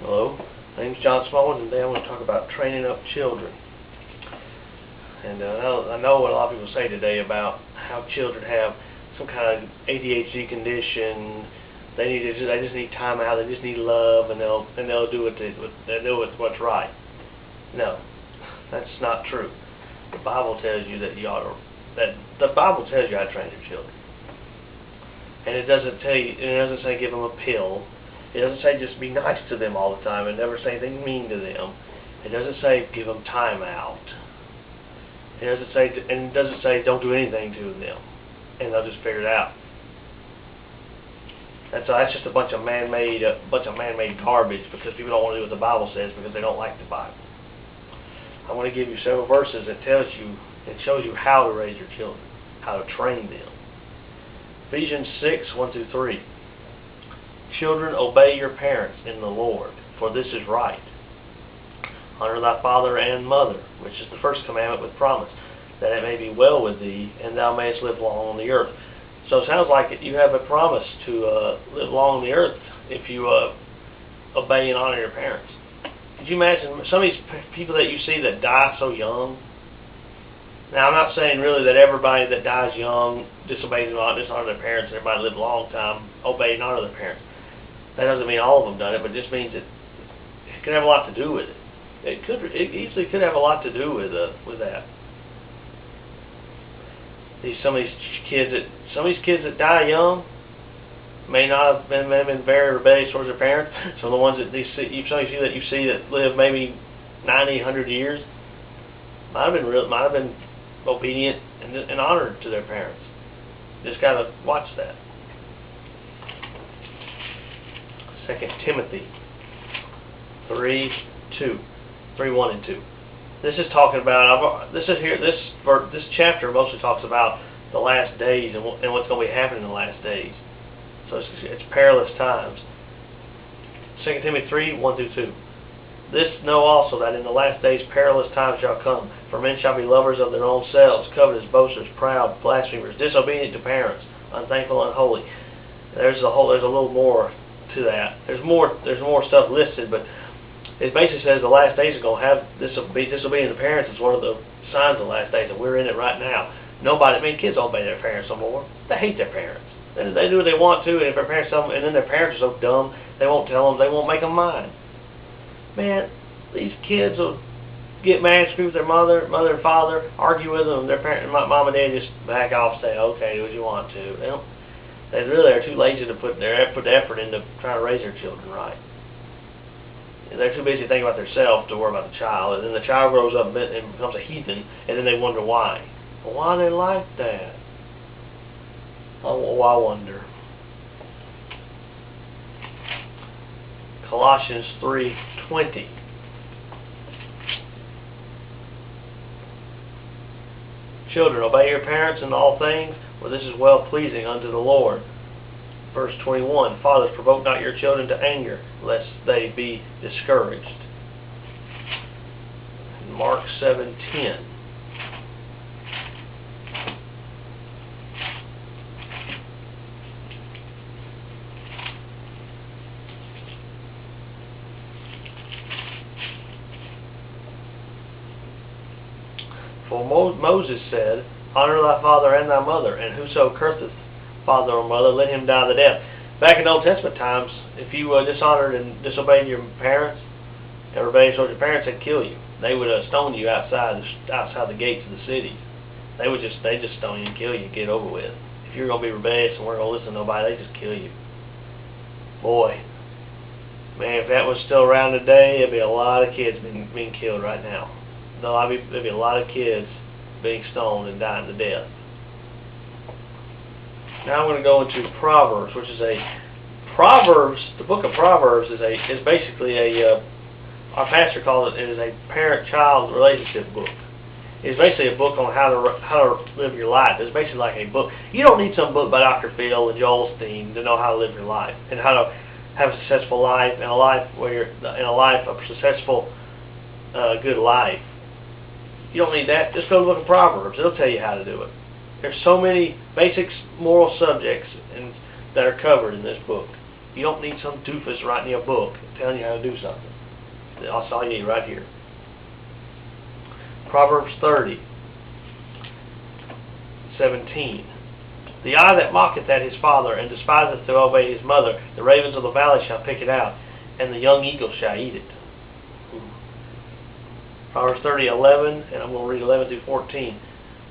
Hello, my name is John Smallwood, and today I want to talk about training up children. And I know what a lot of people say today about how children have some kind of ADHD condition. They just need time out. They just need love, and they'll do what's right. No, that's not true. The Bible tells you that the Bible tells you how to train your children, and it doesn't say give them a pill. It doesn't say just be nice to them all the time and never say anything mean to them. It doesn't say give them time out. It doesn't say don't do anything to them and they'll just figure it out. That's just a bunch of man-made garbage because people don't want to do what the Bible says because they don't like the Bible. I want to give you several verses that shows you how to raise your children, how to train them. Ephesians 6:1-3. Children, obey your parents in the Lord, for this is right. Honor thy father and mother, which is the first commandment with promise, that it may be well with thee, and thou mayest live long on the earth. So it sounds like you have a promise to live long on the earth if you obey and honor your parents. Could you imagine some of these people that you see that die so young? Now, I'm not saying really that everybody that dies young disobeys and dishonors their parents, and everybody live a long time, obey and honor their parents. That doesn't mean all of them done it, but it just means that it could have a lot to do with it. It easily could have a lot to do with that. Some of these kids that die young may not have been very rebellious towards their parents. Some of the ones that you see that live maybe 90, 100 years might have been obedient and honored to their parents. Just gotta watch that. 2 Timothy 3:1-2. This is talking about this chapter mostly talks about the last days and what's going to be happening in the last days. So it's perilous times. 2 Timothy 3:1-2. This know also that in the last days perilous times shall come. For men shall be lovers of their own selves, covetous, boasters, proud, blasphemers, disobedient to parents, unthankful, unholy. There's a little more to that. There's more stuff listed, but it basically says the last days are going to have disobedient to parents is one of the signs of the last days, and we're in it right now. Kids don't obey their parents no more. They hate their parents. They do what they want to, and if their parents tell them, and then their parents are so dumb, they won't tell them, they won't make them mind. Man, these kids will get mad, screw with their mother and father, argue with them, their parents, mom and dad just back off, say, okay, do what you want to. They really are too lazy to put the effort into trying to raise their children right. They're too busy thinking about themselves to worry about the child, and then the child grows up and becomes a heathen, and then they wonder why. Well, why are they like that? Oh, I wonder. Colossians 3:20. Children, obey your parents in all things, for this is well pleasing unto the Lord. Verse 21, fathers, provoke not your children to anger, lest they be discouraged. Mark 7:10. For Moses said, honor thy father and thy mother, and whoso curseth father or mother, let him die the death. Back in Old Testament times, if you dishonored and disobeyed your parents and rebelled towards your parents, they'd kill you. They would stone you outside the gates of the cities. They just stone you and kill you and get it over with. If you're going to be rebellious and weren't going to listen to nobody, they just kill you. Boy, man, if that was still around today, there'd be a lot of kids being killed right now. There'd be a lot of kids being stoned and dying to death. Now I'm going to go into Proverbs, which is the book of Proverbs is basically our pastor calls it is a parent-child relationship book. It's basically a book on how to live your life. It's basically like a book. You don't need some book by Dr. Phil and Joel Osteen to know how to live your life and how to have a successful life and a successful, good life. You don't need that. Just go to the book of Proverbs. It'll tell you how to do it. There's so many basic moral subjects that are covered in this book. You don't need some doofus writing you a book telling you how to do something. That's all you need right here. Proverbs 30:17. The eye that mocketh at his father, and despiseth to obey his mother, the ravens of the valley shall pick it out, and the young eagle shall eat it. Proverbs 30:11, and I'm going to read 11 through 14.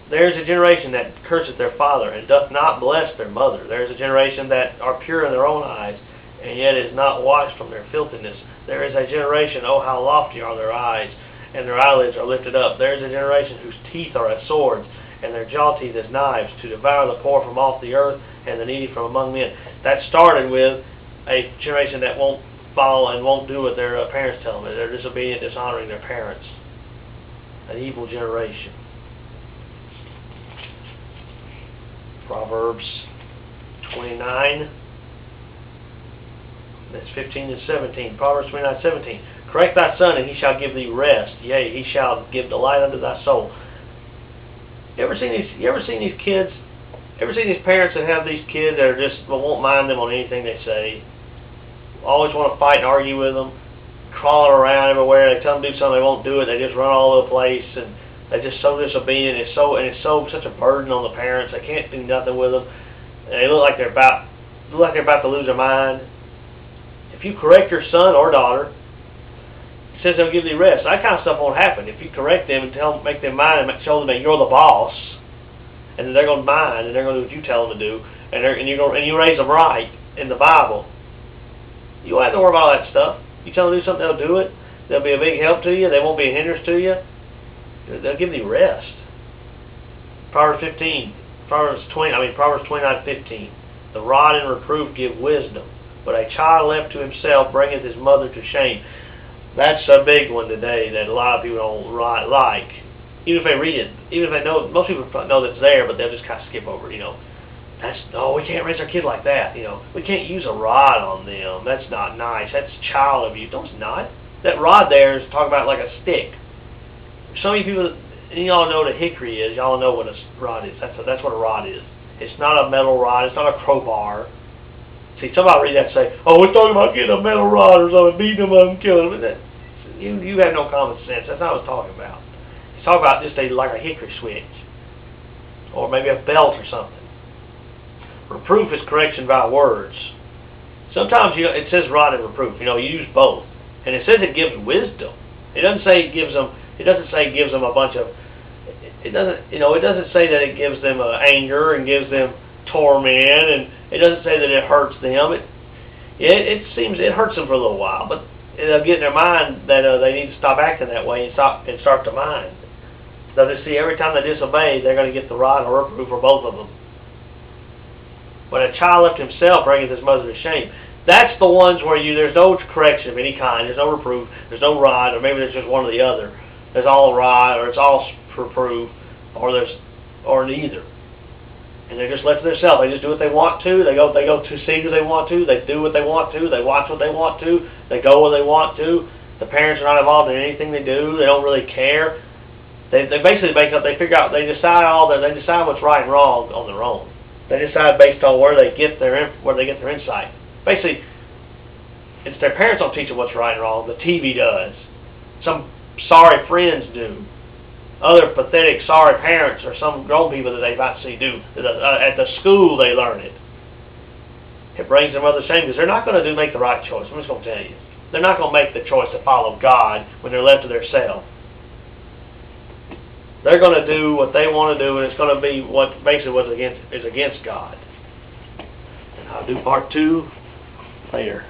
There is a generation that curseth their father, and doth not bless their mother. There is a generation that are pure in their own eyes, and yet is not washed from their filthiness. There is a generation, oh how lofty are their eyes, and their eyelids are lifted up. There is a generation whose teeth are as swords, and their jaw teeth as knives, to devour the poor from off the earth, and the needy from among men. That started with a generation that won't follow and won't do what their parents tell them. They're disobedient, dishonoring their parents. An evil generation. Proverbs 29. That's 15 and 17. Proverbs 29:17. Correct thy son, and he shall give thee rest. Yea, he shall give delight unto thy soul. You ever seen these kids? Ever seen these parents that have these kids that are just won't mind them on anything they say? Always want to fight and argue with them, crawling around everywhere. They tell them to do something, they won't do it. They just run all over the place, and they're just so disobedient. It's such a burden on the parents. They can't do nothing with them. And they look like they're about to lose their mind. If you correct your son or daughter, it says they'll give thee rest. That kind of stuff won't happen. If you correct them and make them mind and show them that you're the boss, and that they're going to mind and they're going to do what you tell them to do, and you raise them right in the Bible, you don't have to worry about all that stuff. You tell them to do something, they'll do it. They'll be a big help to you. They won't be a hindrance to you. They'll give thee rest. Proverbs 29:15. The rod and reproof give wisdom, but a child left to himself bringeth his mother to shame. That's a big one today that a lot of people don't like. Even if they read it, even if they know, most people know that's there, but they'll just kind of skip over it. We can't raise our kid like that. We can't use a rod on them. That's not nice. That's child abuse. No, it's not. That rod there is talking about like a stick. Some of you people, and y'all know what a hickory is. Y'all know what a rod is. That's what a rod is. It's not a metal rod. It's not a crowbar. See, somebody read that and say, "Oh, we're talking about getting a metal rod or something, beating them up and killing them." You have no common sense. That's not what it's talking about. It's talking about just like a hickory switch, or maybe a belt or something. Reproof is correction by words. Sometimes it says rod and reproof. You use both, and it says it gives wisdom. It doesn't say it gives them. It doesn't say it gives them a bunch of. It doesn't. It doesn't say that it gives them anger and gives them torment, and it doesn't say that it hurts them. It seems it hurts them for a little while, but they'll get in their mind that they need to stop acting that way and start to mind. They'll just see every time they disobey, they're going to get the rod or reproof for both of them. When a child left himself bringeth his mother to shame. That's the ones where there's no correction of any kind. There's no reproof. There's no rod, or maybe there's just one or the other. There's all rod, or it's all reproof, or neither. And they're just left to themselves. They just do what they want to. They go to see who they want to. They do what they want to. They watch what they want to. They go where they want to. The parents are not involved in anything they do. They don't really care. They basically they decide what's right and wrong on their own. They decide based on where they get their insight. Basically, it's their parents don't teach them what's right and wrong. The TV does. Some sorry friends do. Other pathetic, sorry parents or some grown people that they might see do. At the school they learn it. It brings them other shame because they're not going to make the right choice. I'm just going to tell you. They're not going to make the choice to follow God when they're left to themselves. They're going to do what they want to do, and it's going to be what is against God. And I'll do part 2 later.